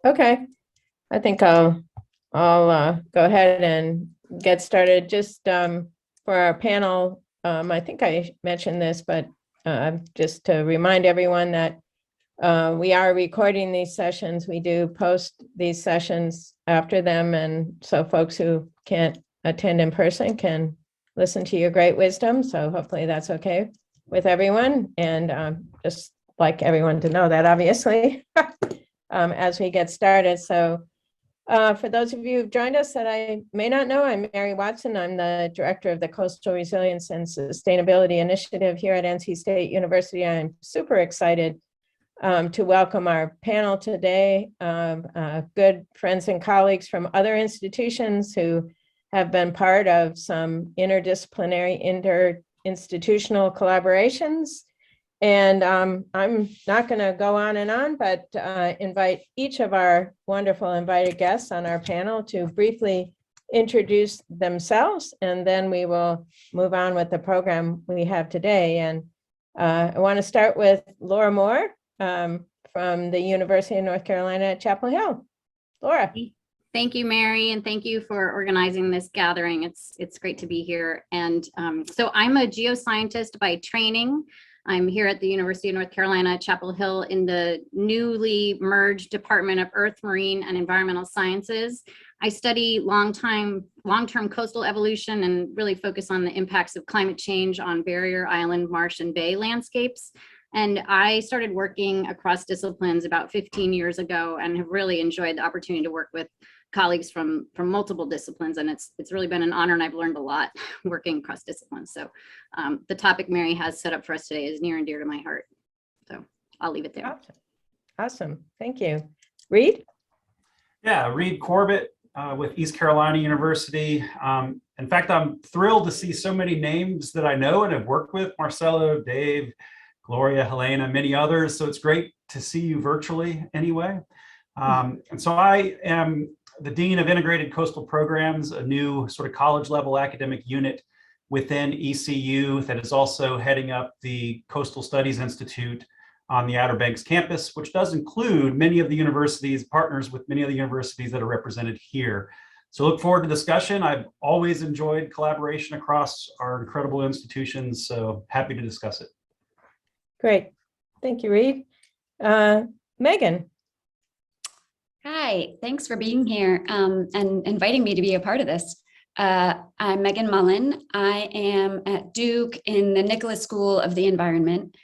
Okay, I think I'll go ahead and get started. Just for our panel, I think I mentioned this, but just to remind everyone that we are recording these sessions. We do post these sessions after them, and so folks who can't attend in person can listen to your great wisdom. So hopefully that's okay with everyone, and just like everyone to know that, obviously, as we get started. So for those of you who've joined us that I may not know, I'm Mary Watson. I'm the director of the Coastal Resilience and Sustainability Initiative here at NC State University. I'm super excited to welcome our panel today, good friends and colleagues from other institutions who have been part of some interdisciplinary, interinstitutional collaborations. And I'm not going to go on and on, but invite each of our wonderful invited guests on our panel to briefly introduce themselves, and then we will move on with the program we have today. And I want to start with Laura Moore from the University of North Carolina at Chapel Hill. Laura. Thank you, Mary, and thank you for organizing this gathering. It's great to be here. And so I'm a geoscientist by training. I'm here at the University of North Carolina at Chapel Hill in the newly merged Department of Earth, Marine, and Environmental Sciences. I study long-term coastal evolution and really focus on the impacts of climate change on barrier, island, marsh, and bay landscapes. And I started working across disciplines about 15 years ago and have really enjoyed the opportunity to work with colleagues from multiple disciplines, and it's really been an honor, and I've learned a lot working across disciplines. So the topic Mary has set up for us today is near and dear to my heart. So I'll leave it there. Awesome. Thank you. Reide? Yeah, Reide Corbett with East Carolina University. In fact, I'm thrilled to see so many names that I know and have worked with: Marcelo, Dave, Gloria, Helena, many others. So it's great to see you virtually anyway. And so I am the Dean of Integrated Coastal Programs, a new sort of college level academic unit within ECU that is also heading up the Coastal Studies Institute on the Outer Banks campus, which does include many of the universities, partners with many of the universities that are represented here. So look forward to discussion. I've always enjoyed collaboration across our incredible institutions, so happy to discuss it. Great. Thank you, Reide. Megan. Hi, thanks for being here and inviting me to be a part of this. I'm Megan Mullin. I am at Duke in the Nicholas School of the Environment.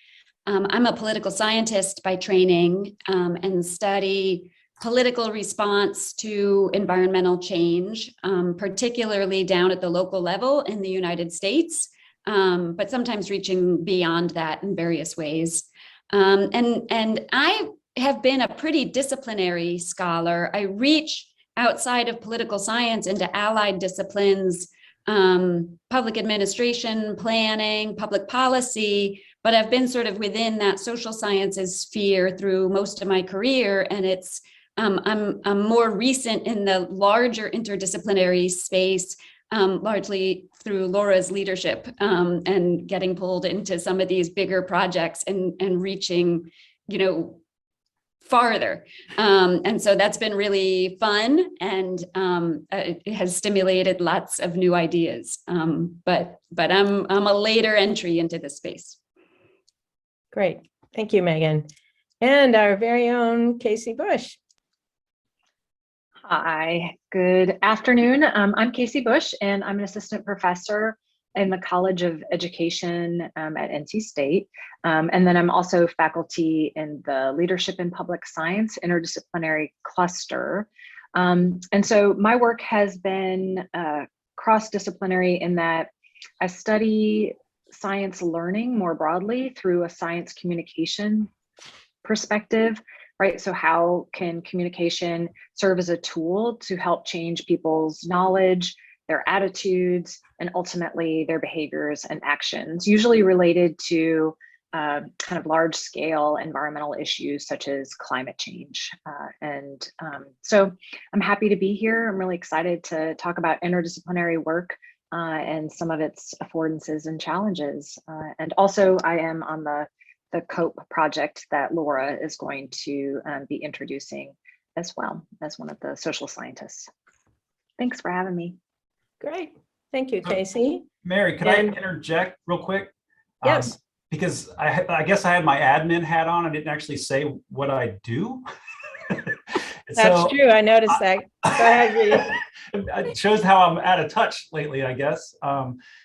I'm a political scientist by training and study political response to environmental change, particularly down at the local level in the United States, but sometimes reaching beyond that in various ways. And I have been a pretty disciplinary scholar. I reach outside of political science into allied disciplines, public administration, planning, public policy, but I've been sort of within that social sciences sphere through most of my career. And it's, I'm more recent in the larger interdisciplinary space, largely through Laura's leadership and getting pulled into some of these bigger projects and reaching, farther. And so that's been really fun, and it has stimulated lots of new ideas. But I'm a later entry into this space. Great. Thank you, Megan. And our very own Casey Busch. Hi, good afternoon. I'm Casey Busch, and I'm an assistant professor in the College of Education at NC State. And then I'm also faculty in the Leadership in Public Science Interdisciplinary Cluster. And so my work has been cross-disciplinary in that I study science learning more broadly through a science communication perspective, right? So how can communication serve as a tool to help change people's knowledge, their attitudes, and ultimately their behaviors and actions, usually related to kind of large scale environmental issues such as climate change. So I'm happy to be here. I'm really excited to talk about interdisciplinary work and some of its affordances and challenges. And also I am on the COPE project that Laura is going to be introducing as well as one of the social scientists. Thanks for having me. Great. Thank you, Casey. Mary, could I interject real quick? Yes. Because I guess I had my admin hat on. I didn't actually say what I do. That's true. I noticed that. Go ahead, Reide. It shows how I'm out of touch lately, I guess.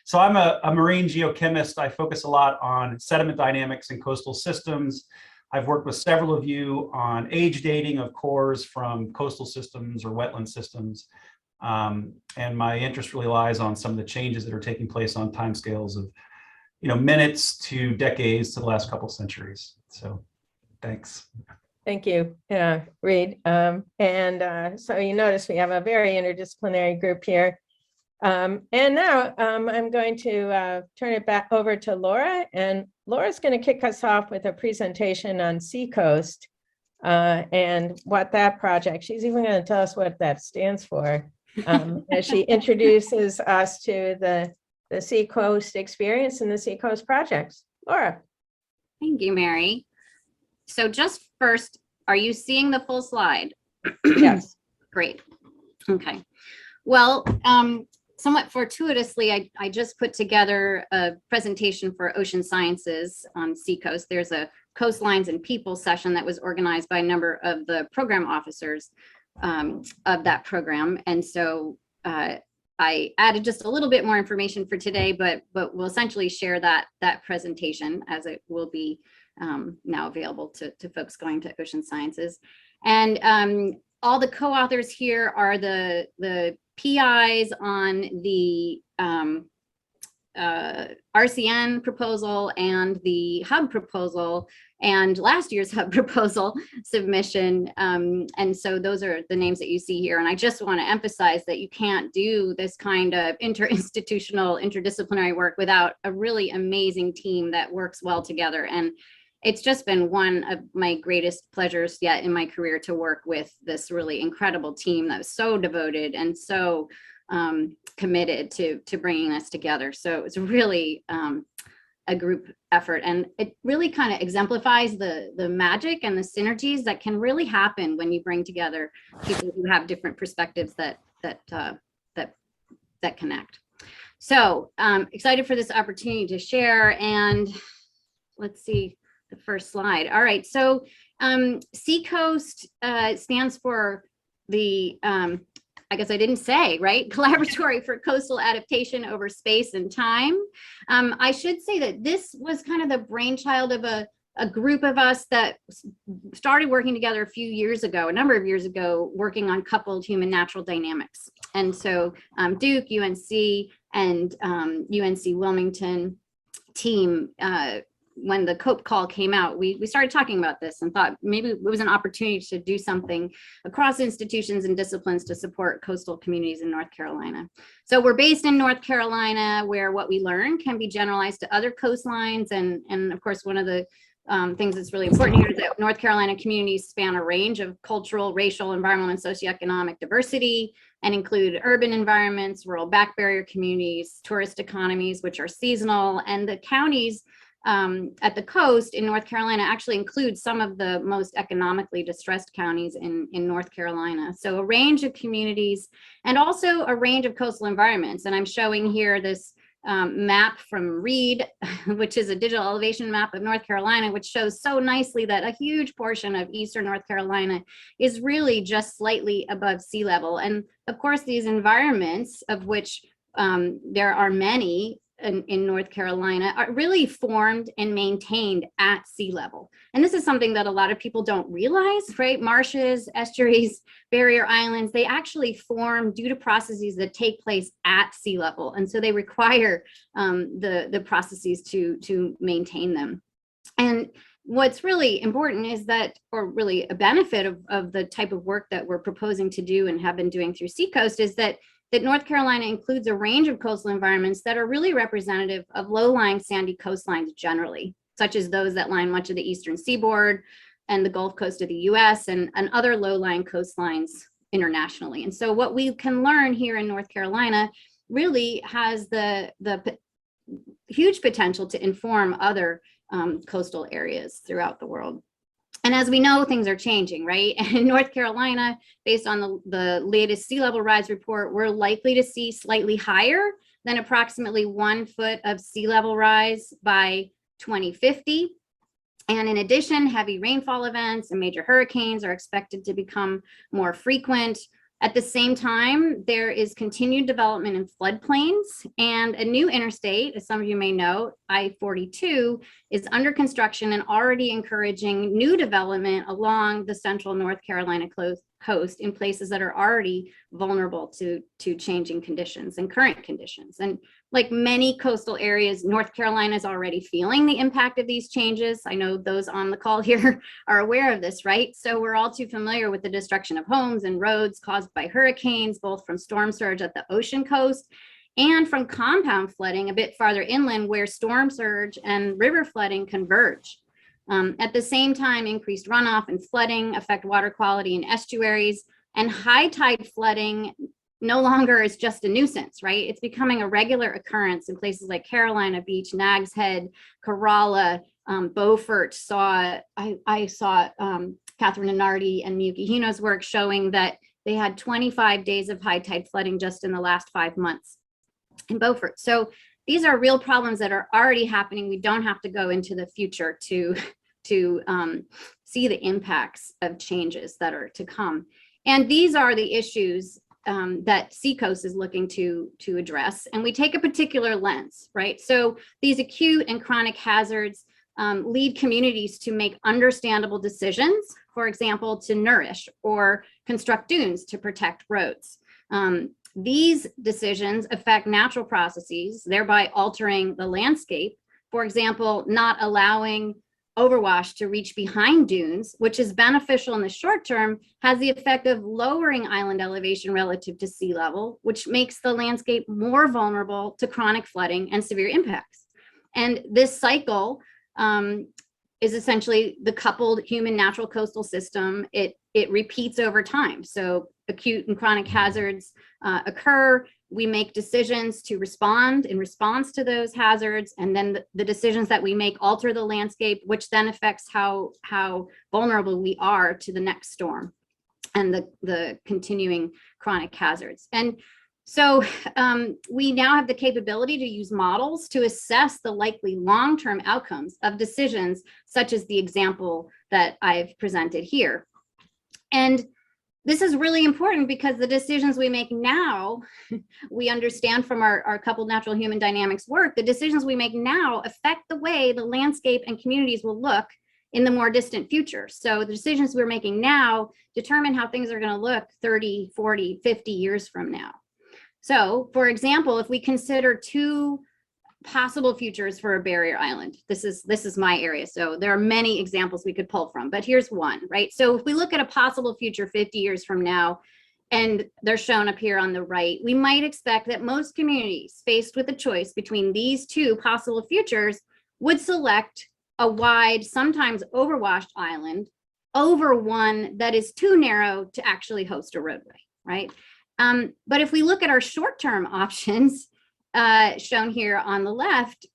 So I'm a marine geochemist. I focus a lot on sediment dynamics and coastal systems. I've worked with several of you on age dating of cores from coastal systems or wetland systems. And my interest really lies on some of the changes that are taking place on timescales of, minutes to decades to the last couple centuries. So thanks. Thank you, Reide. So you notice we have a very interdisciplinary group here. And now I'm going to turn it back over to Laura, and Laura's going to kick us off with a presentation on C-CoAST and what that project, she's even going to tell us what that stands for as she introduces us to the C-CoAST experience and the C-CoAST projects. Laura. Thank you, Mary. So just first, are you seeing the full slide? Yes. Great. Okay. Well, somewhat fortuitously, I just put together a presentation for Ocean Sciences on C-CoAST. There's a Coastlines and People session that was organized by a number of the program officers of that program. And so I added just a little bit more information for today, but we'll essentially share that presentation as it will be now available to folks going to Ocean Sciences. And all the co-authors here are the PIs on the RCN proposal and the hub proposal and last year's hub proposal submission. And so those are the names that you see here. And I just want to emphasize that you can't do this kind of interinstitutional, interdisciplinary work without a really amazing team that works well together. And it's just been one of my greatest pleasures yet in my career to work with this really incredible team that was so devoted and so committed to bringing this together. So it's really a group effort, and it really kind of exemplifies the magic and the synergies that can really happen when you bring together people who have different perspectives that connect. So excited for this opportunity to share, and let's see the first slide. All right, so C-CoAST stands for the I guess I didn't say, right? Collaboratory for Coastal Adaptation over Space and Time. I should say that this was kind of the brainchild of a group of us that started working together a number of years ago, working on coupled human natural dynamics. And so Duke, UNC, and UNC Wilmington team, when the COPE call came out, we started talking about this and thought maybe it was an opportunity to do something across institutions and disciplines to support coastal communities in North Carolina. So we're based in North Carolina, where what we learn can be generalized to other coastlines. And of course, one of the things that's really important here is that North Carolina communities span a range of cultural, racial, environmental, and socioeconomic diversity and include urban environments, rural back barrier communities, tourist economies, which are seasonal, and the counties at the coast in North Carolina actually include some of the most economically distressed counties in North Carolina. So a range of communities and also a range of coastal environments. And I'm showing here this map from Reide, which is a digital elevation map of North Carolina, which shows so nicely that a huge portion of eastern North Carolina is really just slightly above sea level. And of course, these environments, of which there are many in North Carolina, are really formed and maintained at sea level. And this is something that a lot of people don't realize, right? Marshes, estuaries, barrier islands, they actually form due to processes that take place at sea level. And so they require the processes to maintain them. And what's really important is that, or really a benefit of the type of work that we're proposing to do and have been doing through C-CoAST is that North Carolina includes a range of coastal environments that are really representative of low-lying sandy coastlines generally, such as those that line much of the eastern seaboard and the Gulf Coast of the US and other low-lying coastlines internationally. And so what we can learn here in North Carolina really has the huge potential to inform other coastal areas throughout the world. And as we know, things are changing, right? And in North Carolina, based on the latest sea level rise report, we're likely to see slightly higher than approximately 1 foot of sea level rise by 2050. And in addition, heavy rainfall events and major hurricanes are expected to become more frequent. At the same time, there is continued development in floodplains, and a new interstate, as some of you may know, I-42, is under construction and already encouraging new development along the central North Carolina coast in places that are already vulnerable to changing conditions and current conditions. And like many coastal areas, North Carolina is already feeling the impact of these changes. I know those on the call here are aware of this, right? So we're all too familiar with the destruction of homes and roads caused by hurricanes, both from storm surge at the ocean coast and from compound flooding a bit farther inland where storm surge and river flooding converge. At the same time, increased runoff and flooding affect water quality in estuaries, and high tide flooding no longer is just a nuisance, right? It's becoming a regular occurrence in places like Carolina Beach, Nags Head, Corolla, Beaufort. I saw Catherine Anardi and Miyuki Hino's work showing that they had 25 days of high tide flooding just in the last 5 months in Beaufort. So these are real problems that are already happening. We don't have to go into the future to see the impacts of changes that are to come. And these are the issues that C-CoAST is looking to address. And we take a particular lens, right? So these acute and chronic hazards lead communities to make understandable decisions, for example, to nourish or construct dunes to protect roads. These decisions affect natural processes, thereby altering the landscape. For example, not allowing overwash to reach behind dunes, which is beneficial in the short term, has the effect of lowering island elevation relative to sea level, which makes the landscape more vulnerable to chronic flooding and severe impacts. And this cycle is essentially the coupled human natural coastal system. It repeats over time. So acute and chronic hazards occur. We make decisions to respond in response to those hazards, and then the decisions that we make alter the landscape, which then affects how vulnerable we are to the next storm and the continuing chronic hazards. And so we now have the capability to use models to assess the likely long-term outcomes of decisions, such as the example that I've presented here. And this is really important because the decisions we make now, we understand from our coupled natural human dynamics work, the decisions we make now affect the way the landscape and communities will look in the more distant future. So the decisions we're making now determine how things are going to look 30, 40, 50 years from now. So, for example, if we consider 2 possible futures for a barrier island, this is my area. So there are many examples we could pull from, but here's one, right? So if we look at a possible future 50 years from now, and they're shown up here on the right, we might expect that most communities faced with a choice between these 2 possible futures would select a wide, sometimes overwashed island over one that is too narrow to actually host a roadway, right? But if we look at our short-term options, shown here on the left,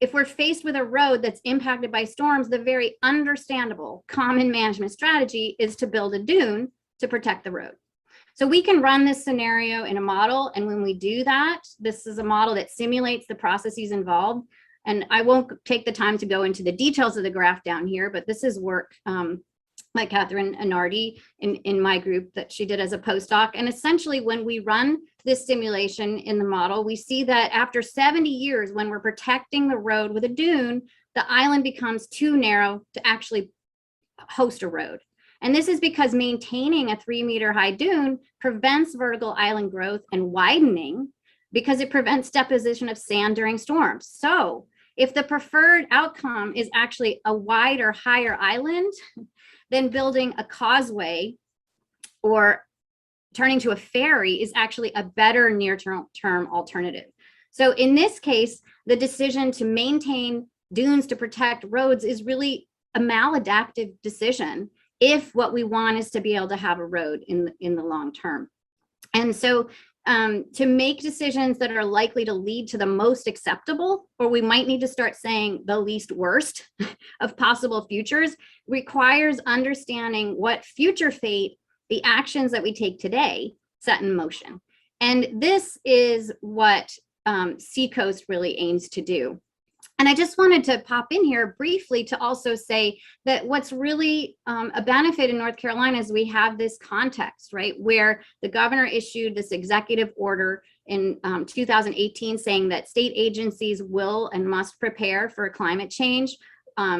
if we're faced with a road that's impacted by storms, the very understandable common management strategy is to build a dune to protect the road. So we can run this scenario in a model, and when we do that, this is a model that simulates the processes involved. And I won't take the time to go into the details of the graph down here, but this is work by Catherine Anardi in my group that she did as a postdoc. And essentially, when we run this simulation in the model, we see that after 70 years, when we're protecting the road with a dune, the island becomes too narrow to actually host a road. And this is because maintaining a 3-meter high dune prevents vertical island growth and widening because it prevents deposition of sand during storms. So if the preferred outcome is actually a wider, higher island, then building a causeway or turning to a ferry is actually a better near-term alternative. So in this case, the decision to maintain dunes to protect roads is really a maladaptive decision if what we want is to be able to have a road in the long term. And so to make decisions that are likely to lead to the most acceptable, or we might need to start saying the least worst of possible futures, requires understanding what future fate the actions that we take today set in motion. And this is what C-CoAST really aims to do. And I just wanted to pop in here briefly to also say that what's really a benefit in North Carolina is we have this context, right, where the governor issued this executive order in 2018 saying that state agencies will and must prepare for climate change.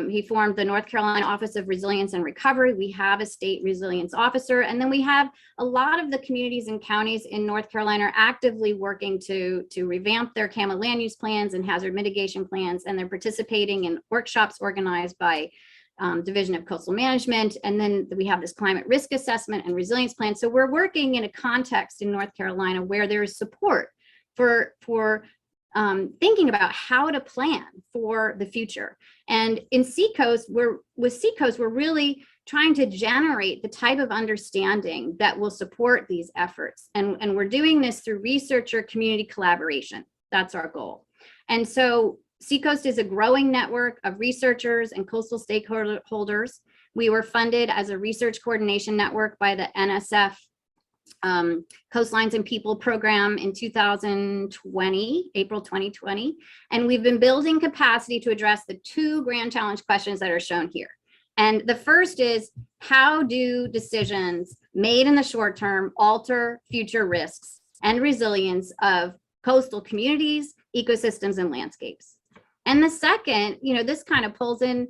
He formed the North Carolina Office of Resilience and Recovery. We have a state resilience officer, and then we have a lot of the communities and counties in North Carolina are actively working to revamp their CAMA land use plans and hazard mitigation plans, and they're participating in workshops organized by Division of Coastal Management. And then we have this climate risk assessment and resilience plan. So we're working in a context in North Carolina where there is support for thinking about how to plan for the future. And in C-CoAST, we're really trying to generate the type of understanding that will support these efforts. And we're doing this through researcher community collaboration. That's our goal. And so C-CoAST is a growing network of researchers and coastal stakeholders. We were funded as a research coordination network by the NSF Coastlines and People program in 2020, April 2020. And we've been building capacity to address the two grand challenge questions that are shown here. And the first is, how do decisions made in the short term alter future risks and resilience of coastal communities, ecosystems, and landscapes? And the second, this kind of pulls in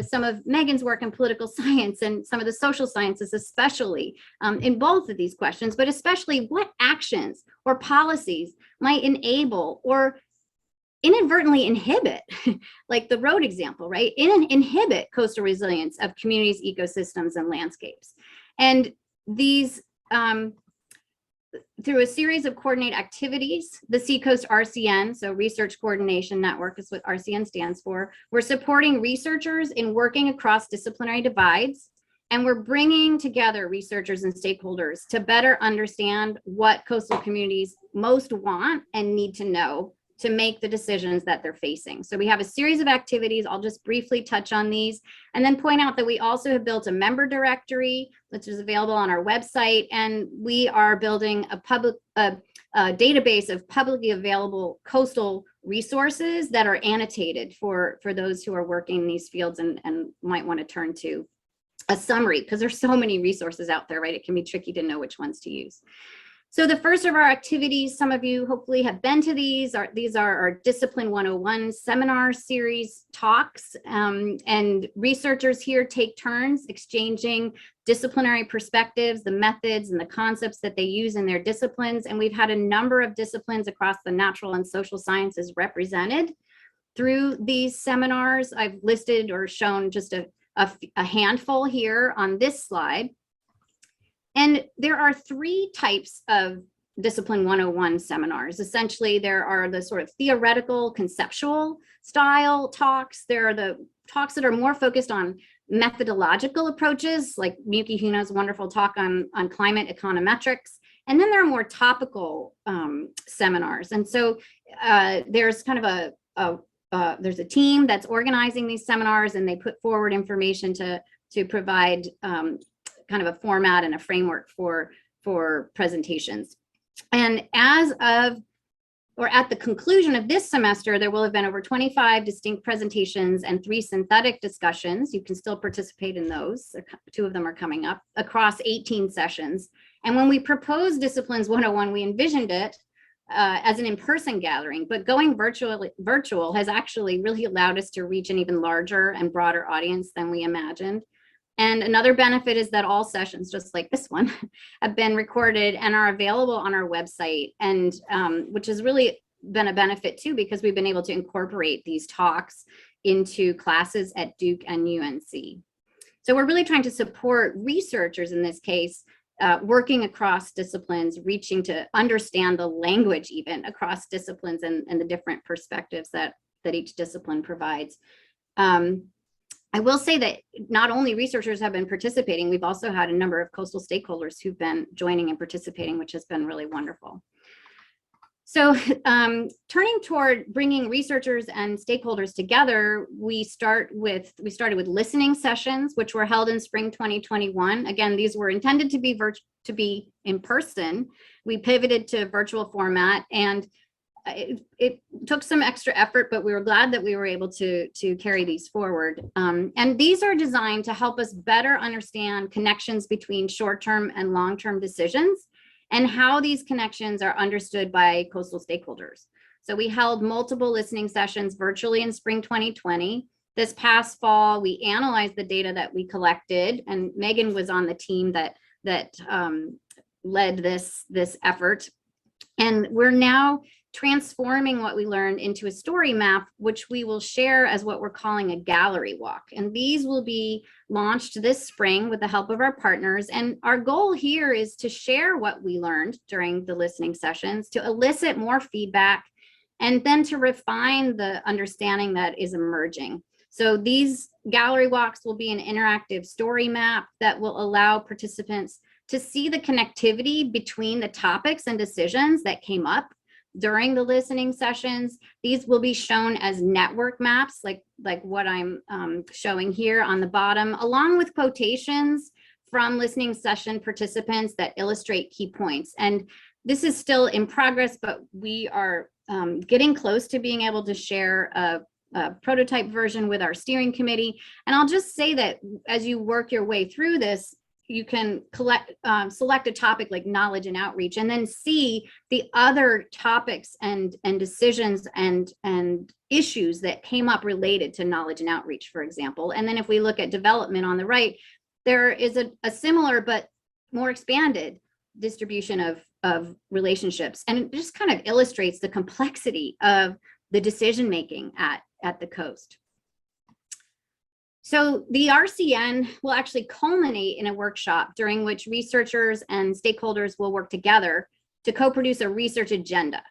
some of Megan's work in political science and some of the social sciences, especially in both of these questions, but especially what actions or policies might enable or inadvertently inhibit, like the road example, right? Inhibit coastal resilience of communities, ecosystems, and landscapes. And these, through a series of coordinate activities, the C-CoAST RCN, so Research Coordination Network is what RCN stands for, we're supporting researchers in working across disciplinary divides, and we're bringing together researchers and stakeholders to better understand what coastal communities most want and need to know to make the decisions that they're facing. So we have a series of activities. I'll just briefly touch on these and then point out that we also have built a member directory, which is available on our website. And we are building a database of publicly available coastal resources that are annotated for those who are working in these fields and might want to turn to a summary, because there's so many resources out there, right? It can be tricky to know which ones to use. So the first of our activities, some of you hopefully have been to these are our Discipline 101 seminar series talks, and researchers here take turns exchanging disciplinary perspectives, the methods and the concepts that they use in their disciplines. And we've had a number of disciplines across the natural and social sciences represented through these seminars. I've listed or shown just a handful here on this slide. And there are three types of Discipline 101 seminars. Essentially, there are the sort of theoretical, conceptual style talks. There are the talks that are more focused on methodological approaches, like Miyuki Huna's wonderful talk on climate econometrics. And then there are more topical seminars. And so there's kind of there's a team that's organizing these seminars, and they put forward information to provide kind of a format and a framework for presentations. And as of, or at the conclusion of this semester, there will have been over 25 distinct presentations and 3 synthetic discussions. You can still participate in those. 2 of them are coming up across 18 sessions. And when we proposed Disciplines 101, we envisioned it as an in-person gathering, but going virtual has actually really allowed us to reach an even larger and broader audience than we imagined. And another benefit is that all sessions, just like this one, have been recorded and are available on our website, and which has really been a benefit too, because we've been able to incorporate these talks into classes at Duke and UNC. So we're really trying to support researchers in this case, working across disciplines, reaching to understand the language even across disciplines and the different perspectives that each discipline provides. I will say that not only researchers have been participating, we've also had a number of coastal stakeholders who've been joining and participating, which has been really wonderful. So turning toward bringing researchers and stakeholders together, we started with listening sessions, which were held in spring 2021. Again, these were intended to be in person. We pivoted to virtual format, and it took some extra effort, but we were glad that we were able to carry these forward. And these are designed to help us better understand connections between short-term and long-term decisions, and how these connections are understood by coastal stakeholders. So we held multiple listening sessions virtually in spring 2020. This past fall, we analyzed the data that we collected, and Megan was on the team that led this effort. And we're now transforming what we learned into a story map, which we will share as what we're calling a gallery walk. And these will be launched this spring with the help of our partners. And our goal here is to share what we learned during the listening sessions, to elicit more feedback, and then to refine the understanding that is emerging. So these gallery walks will be an interactive story map that will allow participants to see the connectivity between the topics and decisions that came up during the listening sessions. These will be shown as network maps, like what I'm showing here on the bottom, along with quotations from listening session participants that illustrate key points. And this is still in progress, but we are getting close to being able to share a prototype version with our steering committee. And I'll just say that as you work your way through this, you can select a topic like knowledge and outreach, and then see the other topics and decisions and issues that came up related to knowledge and outreach, for example. And then if we look at development on the right, there is a similar but more expanded distribution of relationships. And it just kind of illustrates the complexity of the decision-making at the coast. So the RCN will actually culminate in a workshop during which researchers and stakeholders will work together to co-produce a research agenda.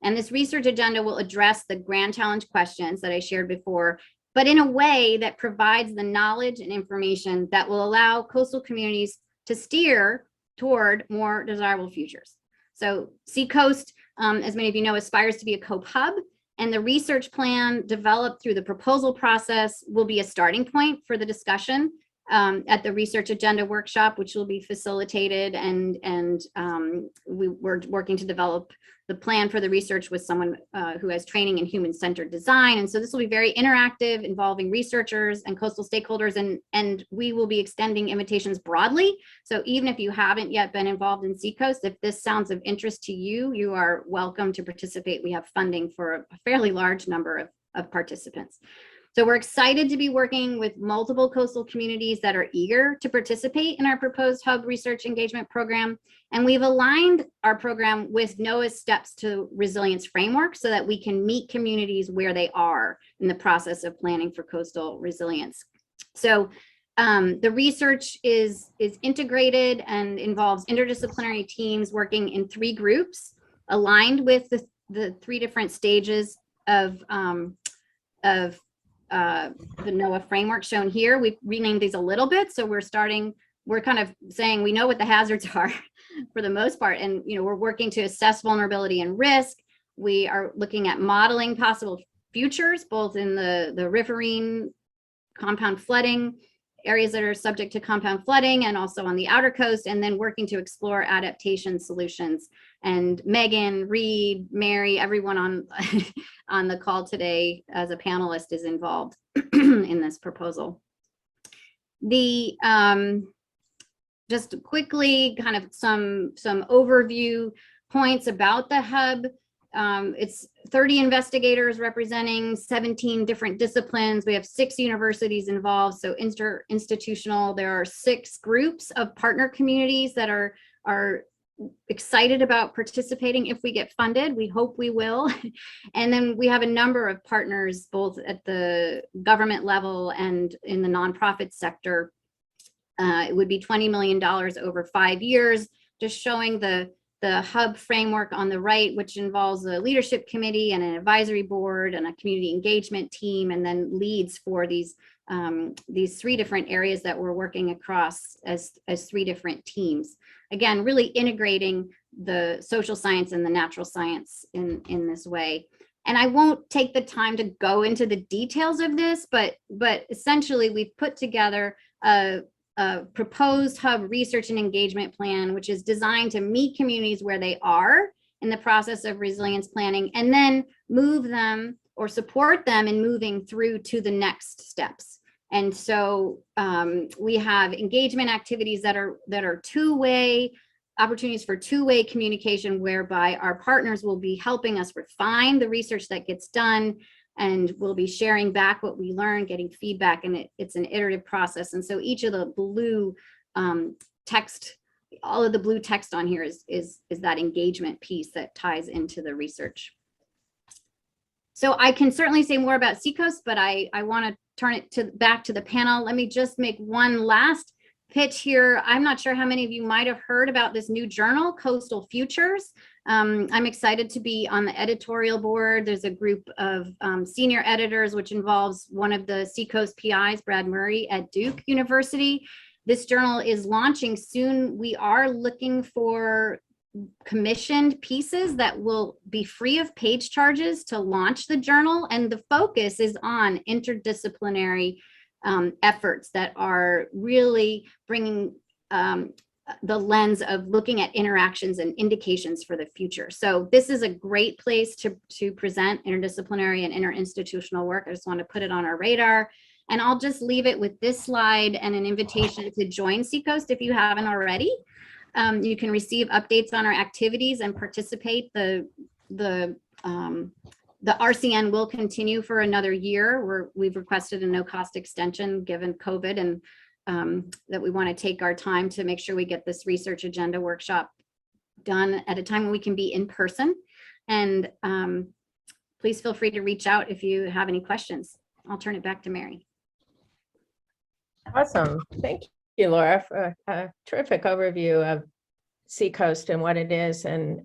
And this research agenda will address the grand challenge questions that I shared before, but in a way that provides the knowledge and information that will allow coastal communities to steer toward more desirable futures. So C-CoAST, as many of you know, aspires to be a COPE hub. And the research plan developed through the proposal process will be a starting point for the discussion at the research agenda workshop, which will be facilitated. And we're working to develop the plan for the research with someone who has training in human-centered design. And so this will be very interactive, involving researchers and coastal stakeholders, and we will be extending invitations broadly. So even if you haven't yet been involved in C-CoAST, if this sounds of interest to you, you are welcome to participate. We have funding for a fairly large number of participants. So we're excited to be working with multiple coastal communities that are eager to participate in our proposed hub research engagement program. And we've aligned our program with NOAA's Steps to Resilience framework so that we can meet communities where they are in the process of planning for coastal resilience. So the research is integrated and involves interdisciplinary teams working in 3 groups, aligned with the 3 different stages of the NOAA framework shown here. We've renamed these a little bit, so we're kind of saying we know what the hazards are for the most part, and we're working to assess vulnerability and risk. We are looking at modeling possible futures, both in the riverine compound flooding areas that are subject to compound flooding, and also on the outer coast, and then working to explore adaptation solutions. And Megan, Reide, Mary, everyone on the call today as a panelist is involved in this proposal. Just quickly, kind of some overview points about the hub. It's 30 investigators representing 17 different disciplines. We have 6 universities involved, so interinstitutional. There are 6 groups of partner communities that are excited about participating if we get funded. We hope we will. And then we have a number of partners, both at the government level and in the nonprofit sector. It would be $20 million over 5 years, just showing the hub framework on the right, which involves a leadership committee and an advisory board and a community engagement team, and then leads for these 3 different areas that we're working across as 3 different teams. Again, really integrating the social science and the natural science in this way. And I won't take the time to go into the details of this, but essentially we've put together a proposed hub research and engagement plan, which is designed to meet communities where they are in the process of resilience planning, and then move them or support them in moving through to the next steps. And so we have engagement activities that are two-way, opportunities for two-way communication, whereby our partners will be helping us refine the research that gets done, and we'll be sharing back what we learn, getting feedback, and it's an iterative process. And so each of the blue text, all of the blue text on here is that engagement piece that ties into the research. So I can certainly say more about C-CoAST, but I want to turn it back to the panel. Let me just make one last pitch here. I'm not sure how many of you might have heard about this new journal, Coastal Futures. I'm excited to be on the editorial board. There's a group of senior editors, which involves one of the C-CoAST PIs, Brad Murray at Duke University. This journal is launching soon. We are looking for commissioned pieces that will be free of page charges to launch the journal. And the focus is on interdisciplinary efforts that are really bringing the lens of looking at interactions and indications for the future. So this is a great place to present interdisciplinary and interinstitutional work. I just want to put it on our radar. And I'll just leave it with this slide and an invitation to join C-CoAST if you haven't already. You can receive updates on our activities and participate. The RCN will continue for another year. We've requested a no-cost extension given COVID, and that we want to take our time to make sure we get this research agenda workshop done at a time when we can be in person. And please feel free to reach out if you have any questions. I'll turn it back to Mary. Awesome. Thank you, Laura, for a terrific overview of C-CoAST and what it is, and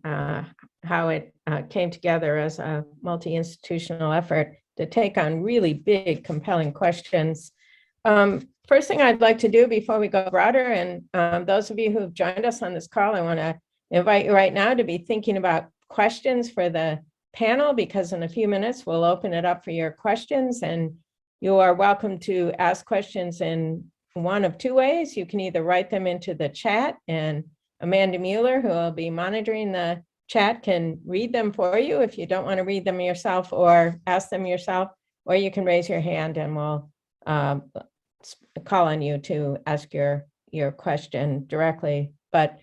how it came together as a multi-institutional effort to take on really big, compelling questions. First thing I'd like to do before we go broader, and those of you who've joined us on this call, I want to invite you right now to be thinking about questions for the panel, because in a few minutes we'll open it up for your questions, and you are welcome to ask questions in one of two ways. You can either write them into the chat, and Amanda Mueller, who will be monitoring the chat, can read them for you if you don't want to read them yourself or ask them yourself, or you can raise your hand and we'll call on you to ask your question directly. But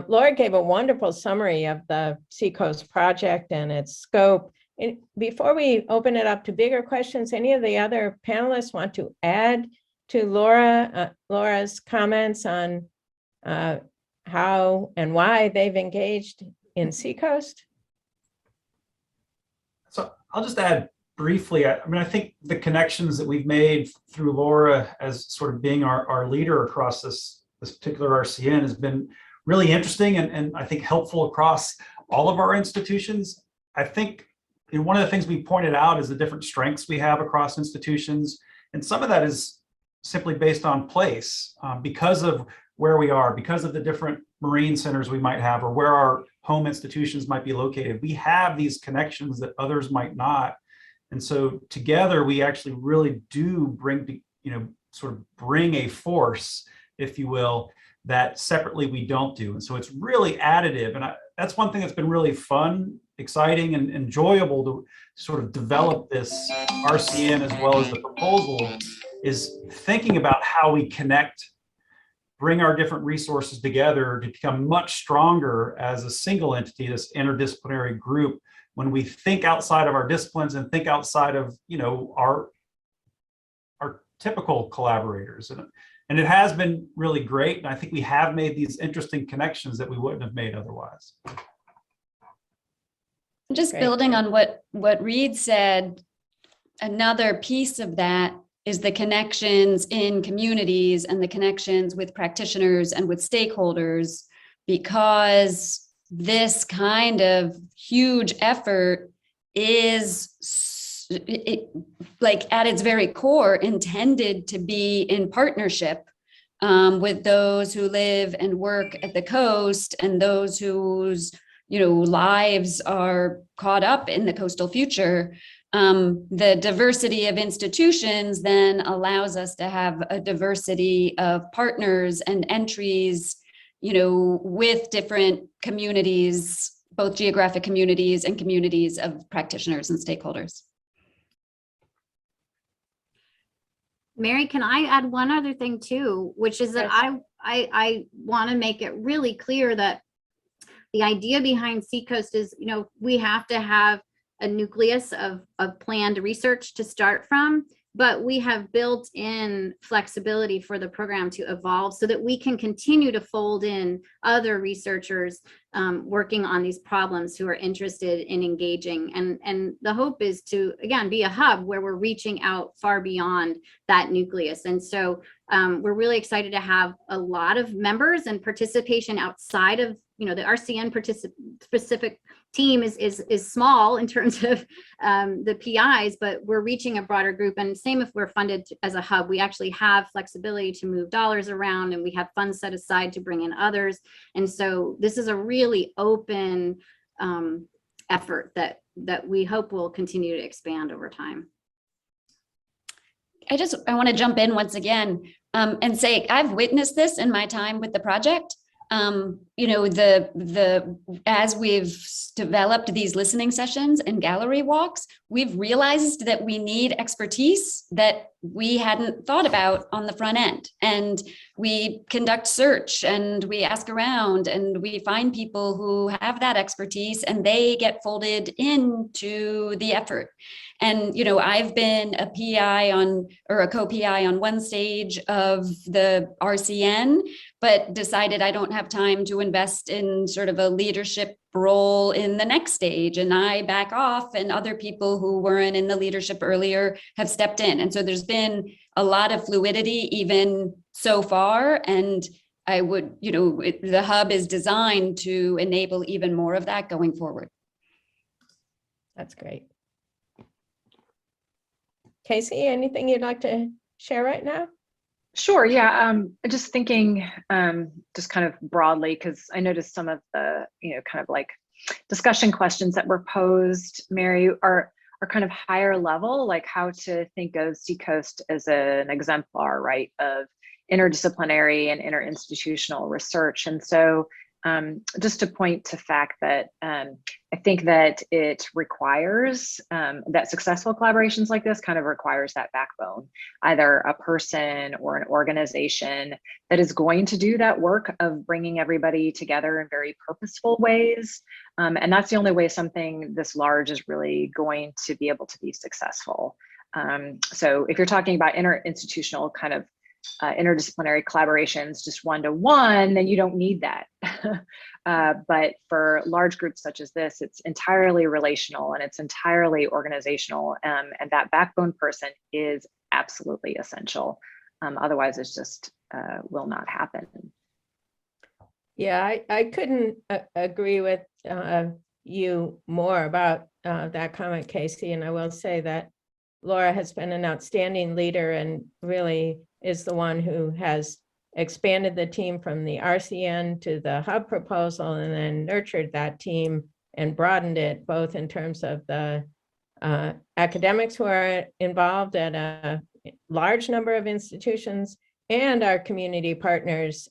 Laura gave a wonderful summary of the C-CoAST project and its scope. Before we open it up to bigger questions, any of the other panelists want to add to Laura's comments on how and why they've engaged in C-CoAST? So I'll just add briefly, I mean, I think the connections that we've made through Laura as sort of being our leader across this particular RCN has been really interesting and I think helpful across all of our institutions. I think one of the things we pointed out is the different strengths we have across institutions. And some of that is simply based on place, because of where we are, because of the different marine centers we might have, or where our home institutions might be located. We have these connections that others might not. And so together we actually really do bring, sort of bring a force, if you will, that separately we don't do. And so it's really additive. And that's one thing that's been really fun, exciting, and enjoyable to sort of develop this RCN as well as the proposal, is thinking about how we connect, bring our different resources together to become much stronger as a single entity, this interdisciplinary group, when we think outside of our disciplines and think outside of our typical collaborators. And it has been really great. And I think we have made these interesting connections that we wouldn't have made otherwise. Just Great. Building on what Reide said, another piece of that is the connections in communities and the connections with practitioners and with stakeholders, because this kind of huge effort is like at its very core intended to be in partnership with those who live and work at the coast and those whose lives are caught up in the coastal future. The diversity of institutions then allows us to have a diversity of partners and entries, with different communities, both geographic communities and communities of practitioners and stakeholders. Mary, can I add one other thing too, which is that I want to make it really clear that the idea behind C-CoAST is, we have to have a nucleus of planned research to start from, but we have built in flexibility for the program to evolve so that we can continue to fold in other researchers working on these problems who are interested in engaging. And the hope is to, again, be a hub where we're reaching out far beyond that nucleus. And so we're really excited to have a lot of members and participation outside of, the RCN specific team is small in terms of the PIs, but we're reaching a broader group. And same if we're funded as a hub, we actually have flexibility to move dollars around, and we have funds set aside to bring in others. And so this is a really open effort that we hope will continue to expand over time. I want to jump in once again and say I've witnessed this in my time with the project. As we've developed these listening sessions and gallery walks, we've realized that we need expertise that we hadn't thought about on the front end. And we conduct search and we ask around and we find people who have that expertise and they get folded into the effort. And, I've been a PI or a co-PI on one stage of the RCN, but decided I don't have time to invest in sort of a leadership role in the next stage. And I back off, and other people who weren't in the leadership earlier have stepped in. And so there's been a lot of fluidity even so far. And I would, the hub is designed to enable even more of that going forward. That's great. Casey, anything you'd like to share right now? Sure. Yeah. Just thinking, just kind of broadly, because I noticed some of the, kind of like discussion questions that were posed, Mary, are kind of higher level, like how to think of C-CoAST as an exemplar, right, of interdisciplinary and interinstitutional research. And so just to point to fact that I think that it requires that successful collaborations like this kind of requires that backbone, either a person or an organization that is going to do that work of bringing everybody together in very purposeful ways. And that's the only way something this large is really going to be able to be successful. So if you're talking about interinstitutional kind of interdisciplinary collaborations, just one-to-one, then you don't need that. But for large groups such as this, it's entirely relational and it's entirely organizational. And that backbone person is absolutely essential. Otherwise, it's just will not happen. Yeah, I couldn't agree with you more about that comment, Casey. And I will say that Laura has been an outstanding leader and really is the one who has expanded the team from the RCN to the hub proposal and then nurtured that team and broadened it both in terms of the academics who are involved at a large number of institutions and our community partners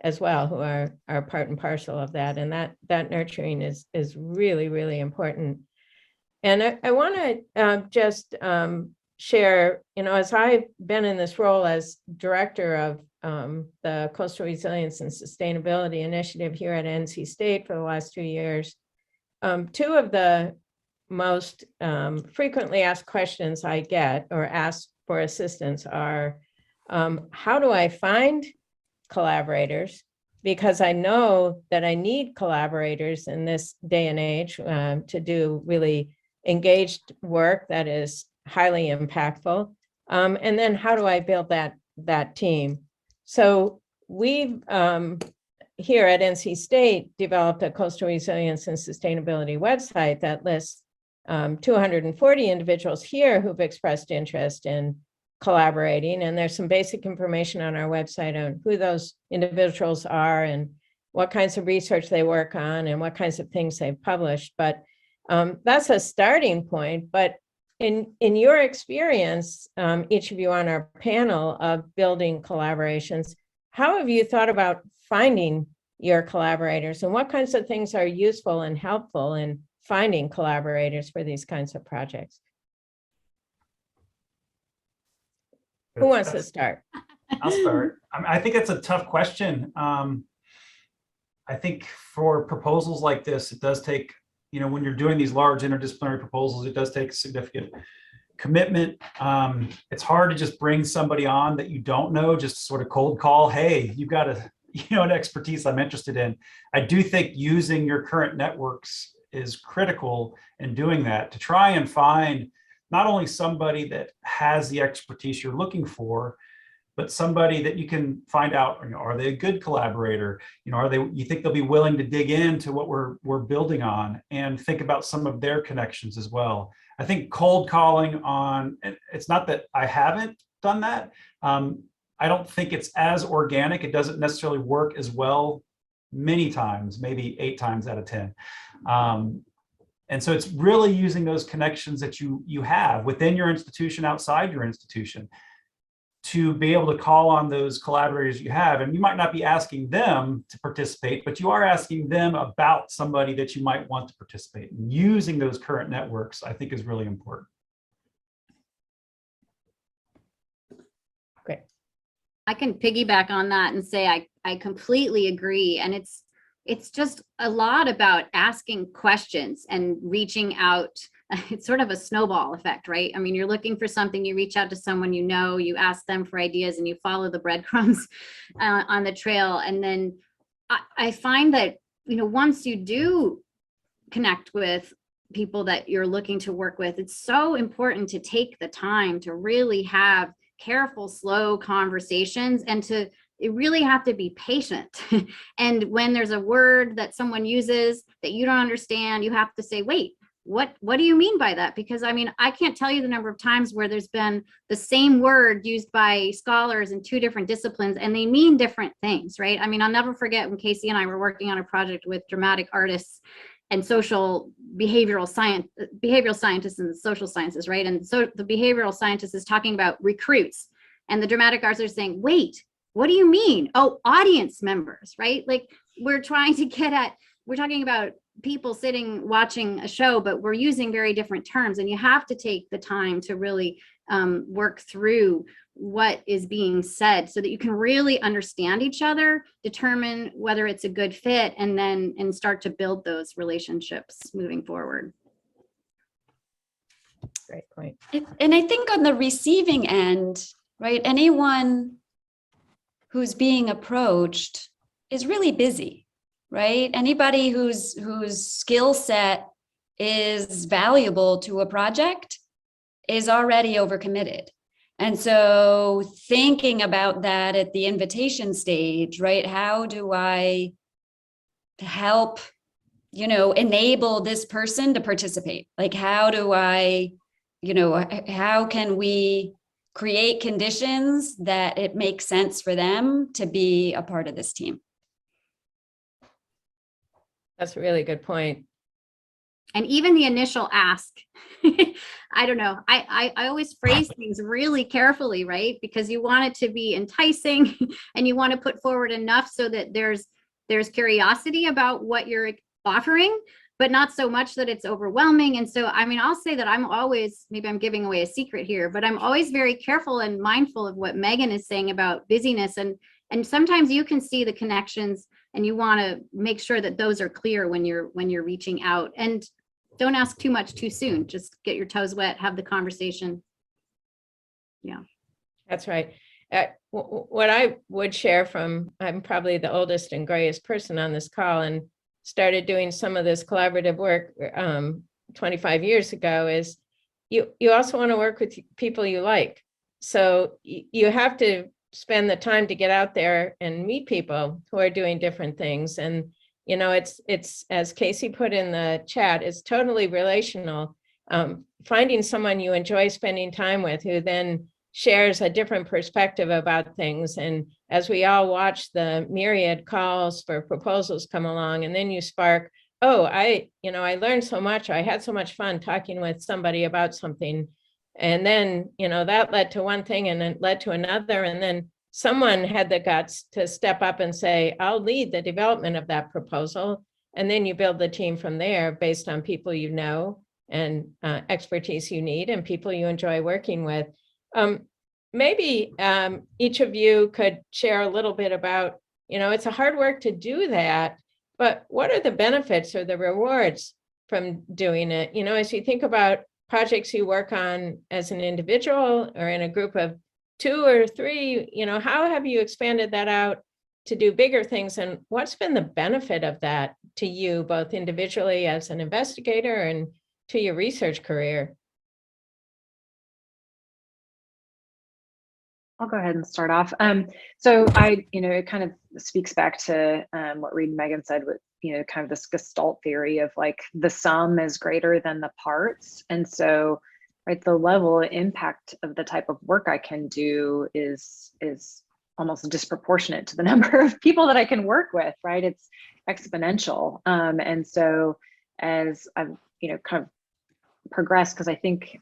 as well, who are part and parcel of that. And that nurturing is really, really important. And I want to just share, as I've been in this role as director of the Coastal Resilience and Sustainability Initiative here at NC State for the last 2 years, two of the most frequently asked questions I get or ask for assistance are, how do I find collaborators? Because I know that I need collaborators in this day and age to do really engaged work that is highly impactful. And then how do I build that team? So we've here at NC State developed a Coastal Resilience and Sustainability website that lists 240 individuals here who've expressed interest in collaborating, and there's some basic information on our website on who those individuals are and what kinds of research they work on and what kinds of things they've published. But that's a starting point. But in your experience, each of you on our panel of building collaborations, how have you thought about finding your collaborators, and what kinds of things are useful and helpful in finding collaborators for these kinds of projects? Who wants to start? I'll start. I think it's a tough question. I think for proposals like this, it does take, when you're doing these large interdisciplinary proposals, it does take a significant commitment. It's hard to just bring somebody on that you don't know, just sort of cold call, hey, you've got an expertise I'm interested in. I do think using your current networks is critical in doing that, to try and find not only somebody that has the expertise you're looking for, but somebody that you can find out, are they a good collaborator? You think they'll be willing to dig into what we're building on, and think about some of their connections as well. I think cold calling on, it's not that I haven't done that. I don't think it's as organic. It doesn't necessarily work as well many times, maybe 8 times out of 10. And so it's really using those connections that you have within your institution, outside your institution, to be able to call on those collaborators you have. And you might not be asking them to participate, but you are asking them about somebody that you might want to participate. And using those current networks, I think, is really important. Great. I can piggyback on that and say I completely agree. And it's just a lot about asking questions and reaching out. It's sort of a snowball effect, right? I mean, you're looking for something, you reach out to someone you ask them for ideas, and you follow the breadcrumbs on the trail. And then I find that, once you do connect with people that you're looking to work with, it's so important to take the time to really have careful, slow conversations, and you really have to be patient. And when there's a word that someone uses that you don't understand, you have to say, wait, what do you mean by that? Because I can't tell you the number of times where there's been the same word used by scholars in 2 different disciplines, and they mean different things, right? I'll never forget when Casey and I were working on a project with dramatic artists and social behavioral scientists and social sciences, right? And so the behavioral scientist is talking about recruits, and the dramatic artists are saying, wait, what do you mean? Oh, audience members, right? Like, we're talking about people sitting watching a show, but we're using very different terms, and you have to take the time to really work through what is being said so that you can really understand each other, determine whether it's a good fit, and start to build those relationships moving forward. Great point. And I think on the receiving end, right, anyone who's being approached is really busy, right? Anybody whose skill set is valuable to a project is already overcommitted. And so thinking about that at the invitation stage, right? How do I help, enable this person to participate? Like, how do I, how can we create conditions that it makes sense for them to be a part of this team? That's a really good point. And even the initial ask, I don't know, I always phrase things really carefully, right? Because you want it to be enticing, and you want to put forward enough so that there's curiosity about what you're offering, but not so much that it's overwhelming. And so, I'll say that I'm always, maybe I'm giving away a secret here, but I'm always very careful and mindful of what Megan is saying about busyness. And sometimes you can see the connections, and you want to make sure that those are clear when you're reaching out. And don't ask too much too soon. Just get your toes wet, have the conversation. Yeah. That's right. What I would share from, I'm probably the oldest and grayest person on this call, and started doing some of this collaborative work 25 years ago, is you also want to work with people you like. So you have to spend the time to get out there and meet people who are doing different things. And, it's as Casey put in the chat, it's totally relational. Finding someone you enjoy spending time with, who then shares a different perspective about things. And as we all watch the myriad calls for proposals come along, and then you spark, oh, I learned so much. I had so much fun talking with somebody about something. And then, that led to one thing and it led to another. And then someone had the guts to step up and say, I'll lead the development of that proposal. And then you build the team from there based on people you know and expertise you need and people you enjoy working with. Maybe each of you could share a little bit about, it's a hard work to do that, but what are the benefits or the rewards from doing it? As you think about projects you work on as an individual or in a group of 2 or 3, how have you expanded that out to do bigger things? And what's been the benefit of that to you, both individually as an investigator and to your research career? I'll go ahead and start off. So it kind of speaks back to what Reide and Megan said with, kind of this Gestalt theory of like the sum is greater than the parts. And so, right, the level of impact of the type of work I can do is almost disproportionate to the number of people that I can work with, right? It's exponential. And so as I've, kind of progressed, because I think,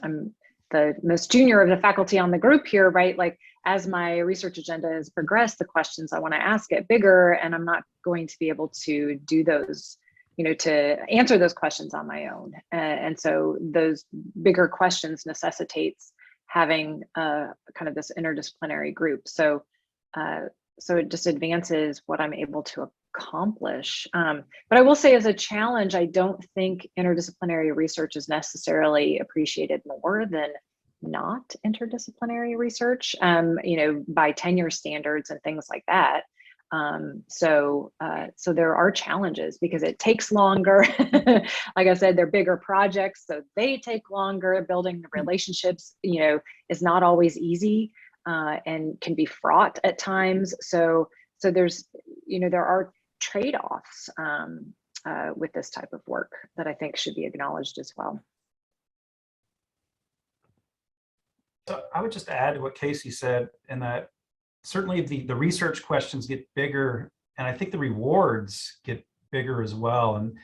I'm the most junior of the faculty on the group here, right? Like as my research agenda has progressed, the questions I want to ask get bigger, and I'm not going to be able to do those, to answer those questions on my own. And so those bigger questions necessitates having kind of this interdisciplinary group. So it just advances what I'm able to accomplish. But I will say as a challenge, I don't think interdisciplinary research is necessarily appreciated more than not interdisciplinary research, by tenure standards and things like that. So there are challenges because it takes longer. Like I said, they're bigger projects, so they take longer. Building the relationships, is not always easy and can be fraught at times. So there's, there are trade-offs with this type of work that I think should be acknowledged as well. So I would just add to what Casey said, in that certainly the research questions get bigger, and I think the rewards get bigger as well. And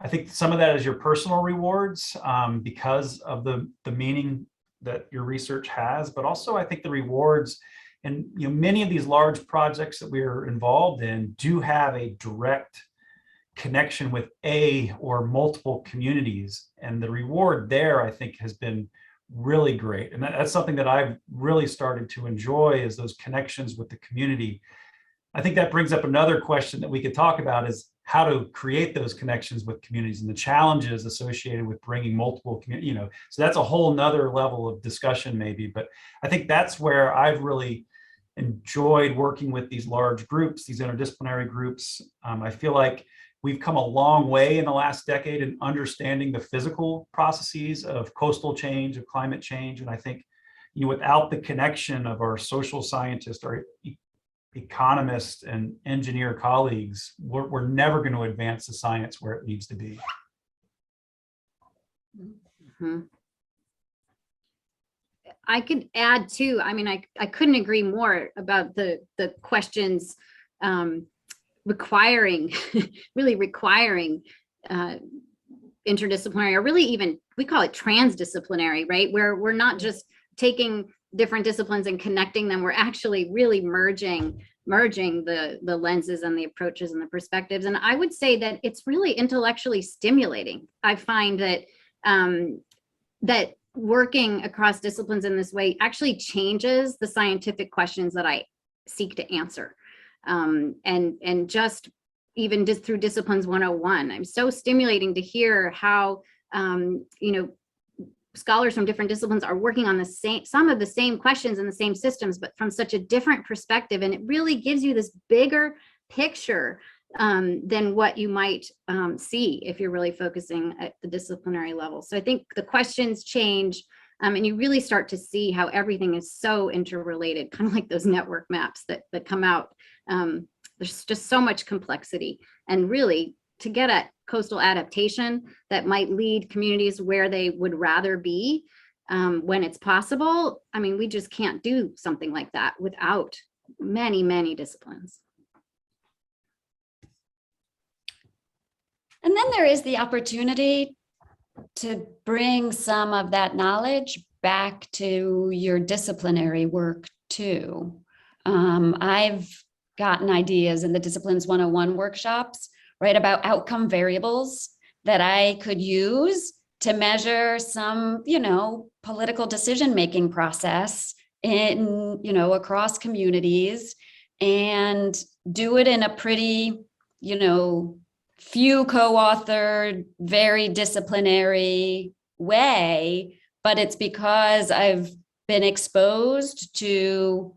I think some of that is your personal rewards because of the meaning that your research has, but also I think the rewards, and many of these large projects that we are involved in do have a direct connection with a or multiple communities, and the reward there I think has been really great. And that's something that I've really started to enjoy, is those connections with the community. I think that brings up another question that we could talk about, is how to create those connections with communities and the challenges associated with bringing multiple communities, so that's a whole nother level of discussion maybe. But I think that's where I've really enjoyed working with these large groups, these interdisciplinary groups. I feel like we've come a long way in the last decade in understanding the physical processes of coastal change, of climate change. And I think, without the connection of our social scientists, our economists and engineer colleagues, we're never going to advance the science where it needs to be. Mm-hmm. I could add too, I couldn't agree more about the questions requiring interdisciplinary, or really even, we call it transdisciplinary, right? Where we're not just taking different disciplines and connecting them, we're actually really merging the lenses and the approaches and the perspectives. And I would say that it's really intellectually stimulating. I find that that working across disciplines in this way actually changes the scientific questions that I seek to answer. And just even just through Disciplines 101, I'm so stimulating to hear how, scholars from different disciplines are working on some of the same questions in the same systems, but from such a different perspective. And it really gives you this bigger picture than what you might see if you're really focusing at the disciplinary level. So I think the questions change, and you really start to see how everything is so interrelated, kind of like those network maps that come out. There's just so much complexity, and really to get at coastal adaptation that might lead communities where they would rather be, when it's possible. I mean, we just can't do something like that without many, many disciplines. And then there is the opportunity to bring some of that knowledge back to your disciplinary work too. I've gotten ideas in the Disciplines 101 workshops, right, about outcome variables that I could use to measure some, political decision-making process in, across communities, and do it in a pretty, few co-authored, very disciplinary way, but it's because I've been exposed to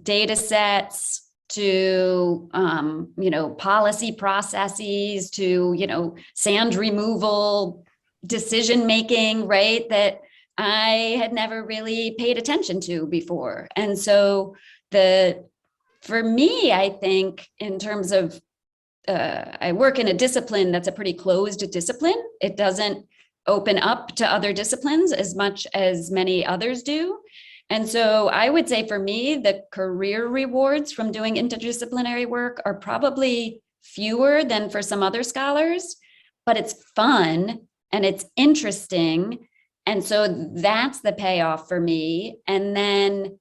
data sets, to policy processes, to sand removal, decision making, right, that I had never really paid attention to before. And so for me, I think in terms of I work in a discipline that's a pretty closed discipline. It doesn't open up to other disciplines as much as many others do. And so I would say for me, the career rewards from doing interdisciplinary work are probably fewer than for some other scholars, but it's fun and it's interesting. And so that's the payoff for me. And then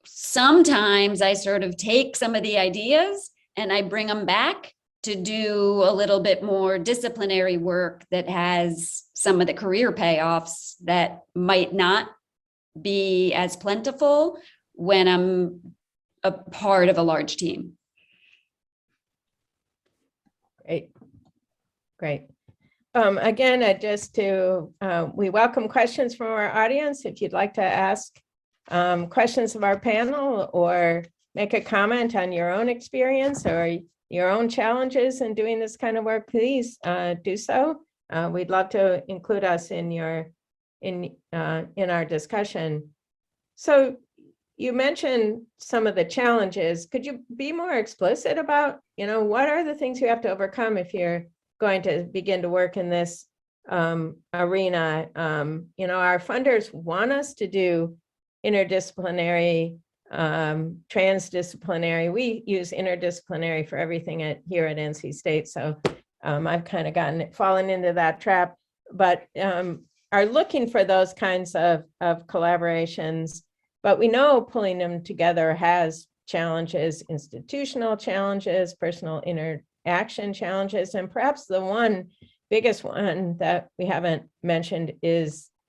sometimes I sort of take some of the ideas and I bring them back to do a little bit more disciplinary work that has some of the career payoffs that might not be as plentiful when I'm a part of a large team. Great. Again, we welcome questions from our audience. If you'd like to ask questions of our panel or make a comment on your own experience or your own challenges in doing this kind of work, please do so. We'd love to include us in our discussion. So you mentioned some of the challenges. Could you be more explicit about, what are the things you have to overcome if you're going to begin to work in this arena? Our funders want us to do interdisciplinary, transdisciplinary. We use interdisciplinary for everything here at NC State. So I've kind of fallen into that trap, but are looking for those kinds of collaborations. But we know pulling them together has challenges, institutional challenges, personal interaction challenges, and perhaps the biggest one that we haven't mentioned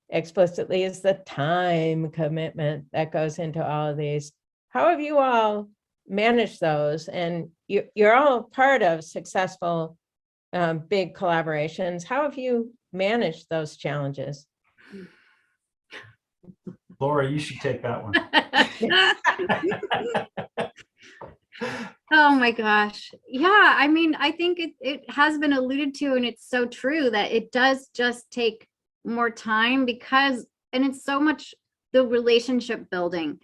explicitly is the time commitment that goes into all of these. How have you all managed those? And you're all part of successful big collaborations. How have you managed those challenges? Laura, you should take that one. Oh my gosh. Yeah, I mean, I think it has been alluded to, and it's so true that it does just take more time and it's so much the relationship building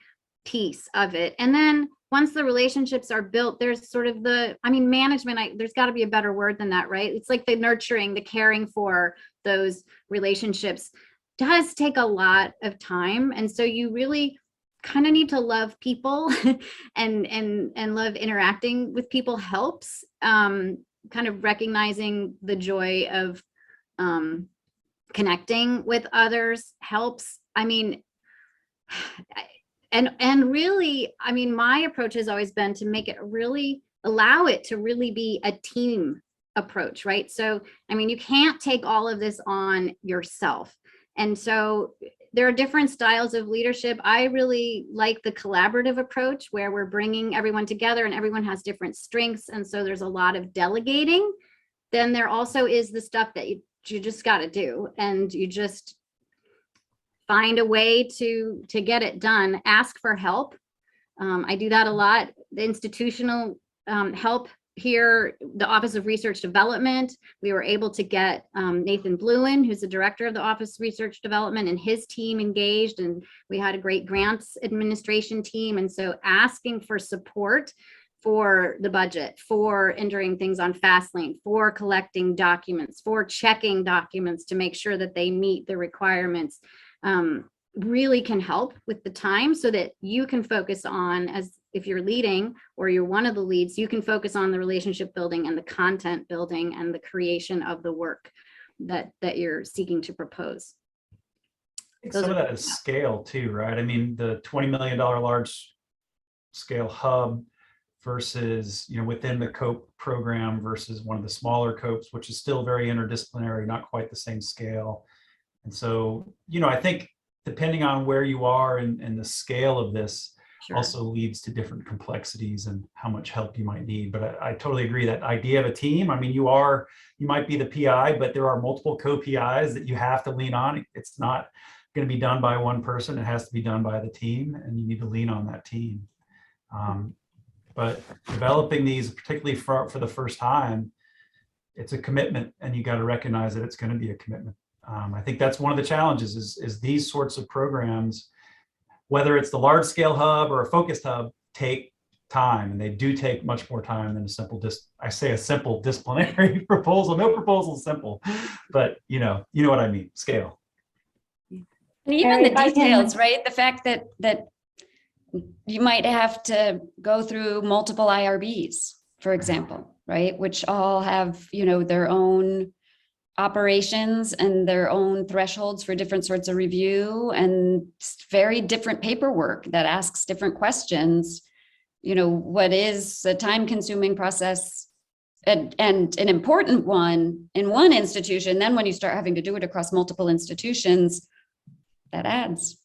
piece of it. And then once the relationships are built, there's sort of management, there's got to be a better word than that, right? It's like the nurturing, the caring for those relationships does take a lot of time. And so you really kind of need to love people and love interacting with people helps, kind of recognizing the joy of connecting with others helps. And really, my approach has always been to make it really allow it to really be a team approach, right? So, you can't take all of this on yourself. And so there are different styles of leadership. I really like the collaborative approach where we're bringing everyone together and everyone has different strengths. And so there's a lot of delegating. Then there also is the stuff that you just got to do, and you just find a way to get it done. Ask for help. I do that a lot. The institutional help here, the Office of Research Development, we were able to get Nathan Bluin, who's the director of the Office of Research Development, and his team engaged, and we had a great grants administration team. And so asking for support for the budget, for entering things on Fastlane, for collecting documents, for checking documents to make sure that they meet the requirements. really can help with the time so that you can focus on, as if you're leading or you're one of the leads, you can focus on the relationship building and the content building and the creation of the work that you're seeking to propose. Some of that is scale too, right? I mean, the $20 million large scale hub versus, you know, within the COPE program versus one of the smaller COPEs, which is still very interdisciplinary, not quite the same scale. And so, you know, I think depending on where you are and the scale of this also leads to different complexities and how much help you might need. But I totally agree, that idea of a team. I mean, you might be the PI, but there are multiple co-PIs that you have to lean on. It's not going to be done by one person. It has to be done by the team, and you need to lean on that team. But developing these, particularly for the first time, it's a commitment, and you got to recognize that it's going to be a commitment. I think that's one of the challenges is these sorts of programs, whether it's the large scale hub or a focused hub, take time, and they do take much more time than a simple simple disciplinary proposal. No proposal is simple, but you know what I mean, scale. And even the details, right? The fact that you might have to go through multiple IRBs, for example, right? Which all have, you know, their own operations and their own thresholds for different sorts of review, and very different paperwork that asks different questions. You know, what is a time-consuming process and an important one in one institution, then when you start having to do it across multiple institutions, that adds.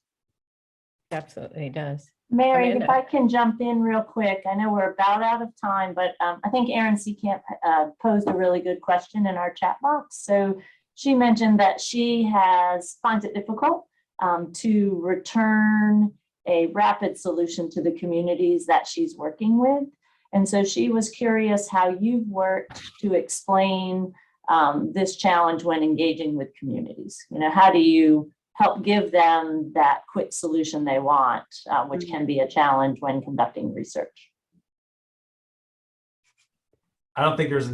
Absolutely does. Mary, Amanda. if I can jump in real quick, I know we're about out of time, but I think Erin Seecamp posed a really good question in our chat box. So she mentioned that she finds it difficult to return a rapid solution to the communities that she's working with. And so she was curious how you've worked to explain this challenge when engaging with communities. You know, how do you help give them that quick solution they want, which can be a challenge when conducting research? I don't think there's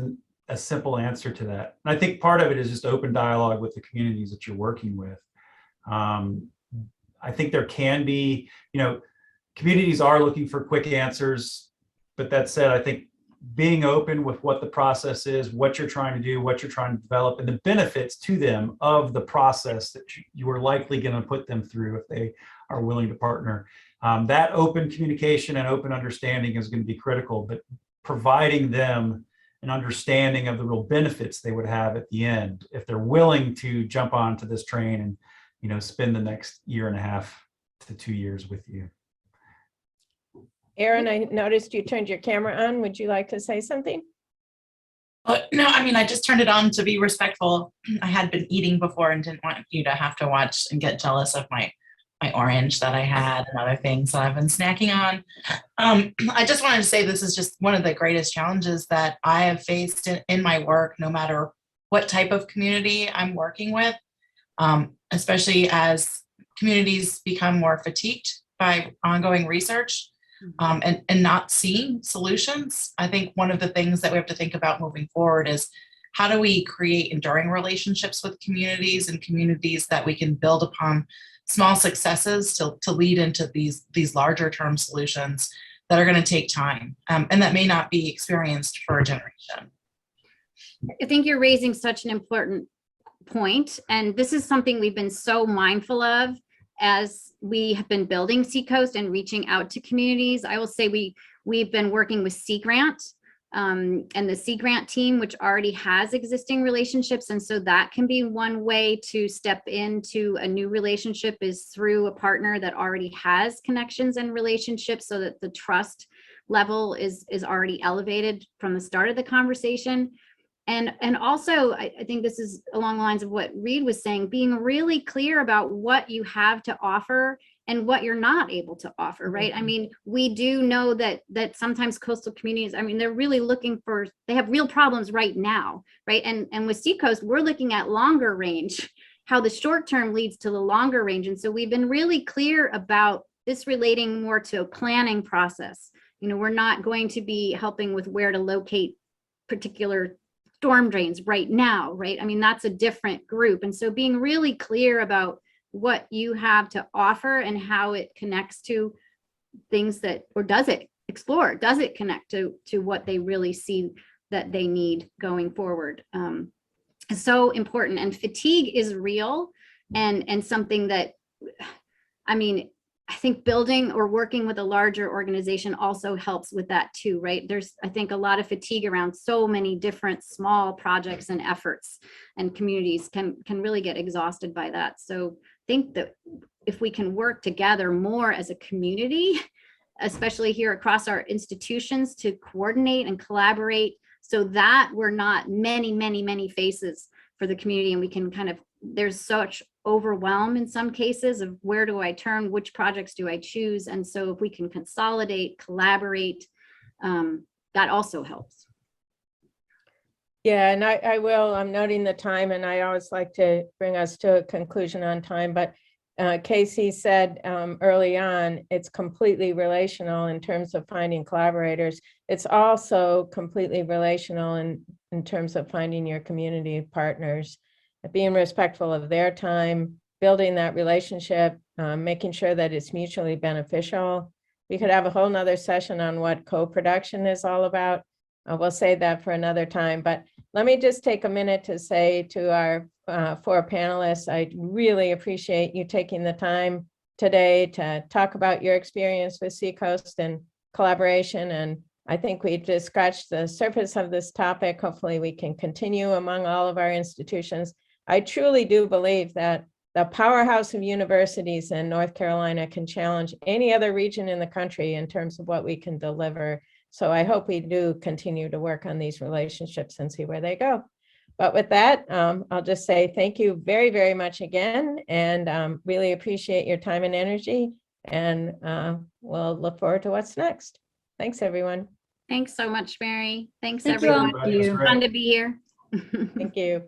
a simple answer to that. And I think part of it is just open dialogue with the communities that you're working with. I think there can be, you know, communities are looking for quick answers, but that said, I think being open with what the process is, what you're trying to do, what you're trying to develop, and the benefits to them of the process that you are likely going to put them through if they are willing to partner. That open communication and open understanding is going to be critical, but providing them an understanding of the real benefits they would have at the end if they're willing to jump onto this train and, you know, spend the next 1.5 to 2 years with you. Erin, I noticed you turned your camera on. Would you like to say something? No, I mean, I just turned it on to be respectful. I had been eating before and didn't want you to have to watch and get jealous of my orange that I had and other things that I've been snacking on. I just wanted to say this is just one of the greatest challenges that I have faced in my work, no matter what type of community I'm working with, especially as communities become more fatigued by ongoing research. And not seeing solutions. I think one of the things that we have to think about moving forward is how do we create enduring relationships with communities and communities that we can build upon small successes to lead into these larger term solutions that are going to take time and that may not be experienced for a generation. I think you're raising such an important point, and this is something we've been so mindful of as we have been building C-CoAST and reaching out to communities. I will say we've been working with Sea Grant and the Sea Grant team, which already has existing relationships. And so that can be one way to step into a new relationship, is through a partner that already has connections and relationships, so that the trust level is already elevated from the start of the conversation. And also, I think this is along the lines of what Reide was saying, being really clear about what you have to offer and what you're not able to offer, right? I mean, we do know that sometimes coastal communities, I mean, they're really looking for, they have real problems right now, right? And with C-CoAST, we're looking at longer range, how the short term leads to the longer range. And so we've been really clear about this relating more to a planning process. You know, we're not going to be helping with where to locate particular storm drains right now, right? I mean, that's a different group. And so being really clear about what you have to offer and how it connects to things that, or does it explore, does it connect to what they really see that they need going forward? It's so important, and fatigue is real and something that, I mean, I think building or working with a larger organization also helps with that too, right? There's, I think, a lot of fatigue around so many different small projects and efforts, and communities can really get exhausted by that. So I think that if we can work together more as a community, especially here across our institutions, to coordinate and collaborate so that we're not many faces for the community, and we can kind of, there's such overwhelm in some cases of where do I turn, which projects do I choose? And so if we can consolidate, collaborate, that also helps. Yeah, and I will, I'm noting the time, and I always like to bring us to a conclusion on time, but Casey said early on, it's completely relational in terms of finding collaborators. It's also completely relational in terms of finding your community partners, being respectful of their time, building that relationship, making sure that it's mutually beneficial. We could have a whole nother session on what co-production is all about. We'll save that for another time, but let me just take a minute to say to our 4 panelists, I really appreciate you taking the time today to talk about your experience with C-CoAST and collaboration. And I think we just scratched the surface of this topic. Hopefully we can continue among all of our institutions. I truly do believe that the powerhouse of universities in North Carolina can challenge any other region in the country in terms of what we can deliver. So I hope we do continue to work on these relationships and see where they go. But with that, I'll just say thank you very much again, and really appreciate your time and energy, and we'll look forward to what's next. Thanks, everyone. Thanks so much, Mary. Thanks, Thank you all. everyone. Everybody, it was great. Fun to be here. Thank you.